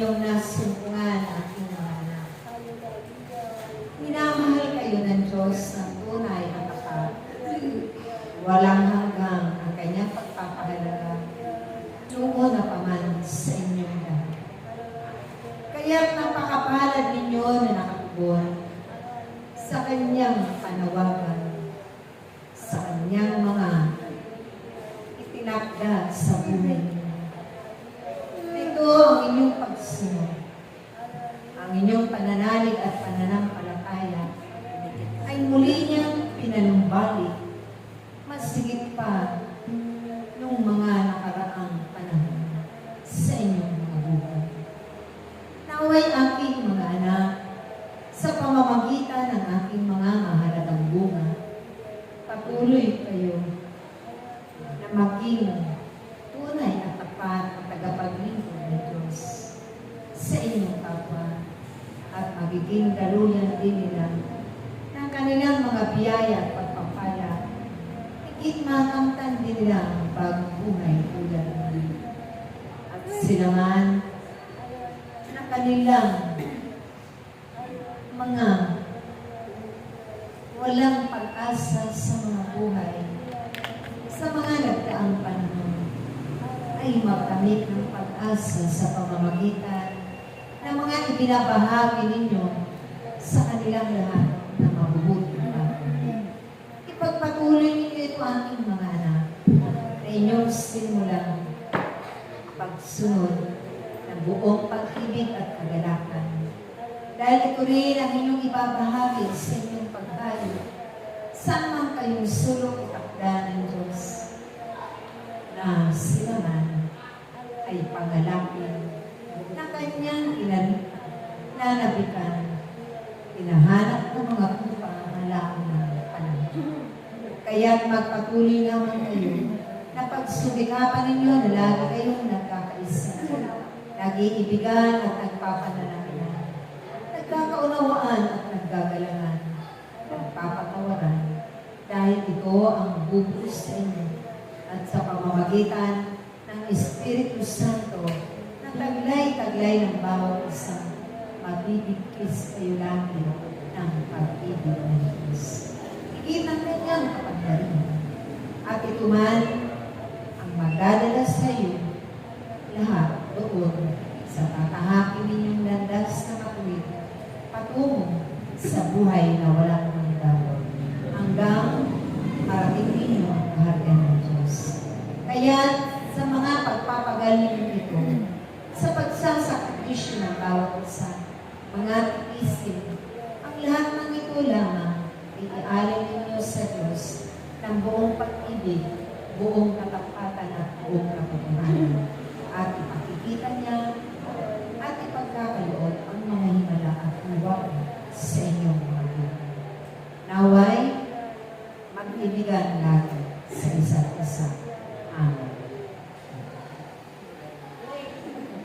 inyong nasumpungan ang aking mga anak. Minamahal kayo ng Diyos ng tunay at tapat. Walang hanggang ang kanyang pagpapahalaga. Tungo na pa man sa inyong lahat. Kaya't napakapalad ninyo na nakatugon sa kanyang panawagan, sa kanyang mga itinakda sa buhay ninyo. Ito ang inyong pagsunod. Ang inyong pananalig at pananampalataya ay muli niyang pinanumbalik masigit pa nung mga nakaraang panahon sa inyong mga buhay. Naway aking mga anak, sa pamamagitan ng aking mga mahalagang bunga, patuloy kayo na maging tunay at tapat at tagapaglingkod ng Diyos sa inyong kapwa at magiging daluyan din nila ng kanilang mga biyaya at pagpapala. Higit makamtan din nila ang bagong buhay tulad ng at sila man na kanilang mga walang pag-asa sa mga buhay sa mga nagdaang panahon ay magkamit ng pag-asa sa pamamagitan ng mga ibinabahagi ninyo sa kanilang lahat na mabubuting bagay. Ipagpatuloy ninyo ito aking mga anak na inyong simulang pagsunod ng buong pag-ibig at kagalakan. Dahil ito rin ang inyong ibabahagi sa inyong pagkain saan man kayong sulok itakda ng Diyos na sila man ay pangalapin na kanyang inanabikan, hinahanap ng mga pangangalaon ng panahon. Kaya't magpatuloy naman kayo na pagsumikapan ninyo na lagi kayong nagkakaisa, nag-iibigan at nagpapanalangin, nagkakaunawaan at naggagalangan, nagpapatawaran, dahil ito ang bubuhos sa inyo at sa pamamagitan ng Espiritu Santo na taglay-taglay ng bawat isang mabibigkis kayo lagi ng pag-ibig ng Diyos. Higit ang kanyang kapangyarihan. At ito man ang magdadala sa iyo lahat doon sa tatahakin ninyong landas na matuwid patungo sa buhay na walang hanggan hanggang marating ninyo ang kaharian ng Diyos. Kaya sa mga pagpapagaling ito, sa pagsasakripisyo ng bawat isa, mga tiisin, ang lahat ng ito lamang ay ialay ninyo sa Diyos ng buong pag-ibig, buong katapatan at buong katotohanan. At ipakikita niya at ipagkakaloob ang mga himala at uwag sa inyong mga buhay. Naway, mag-ibigan lagi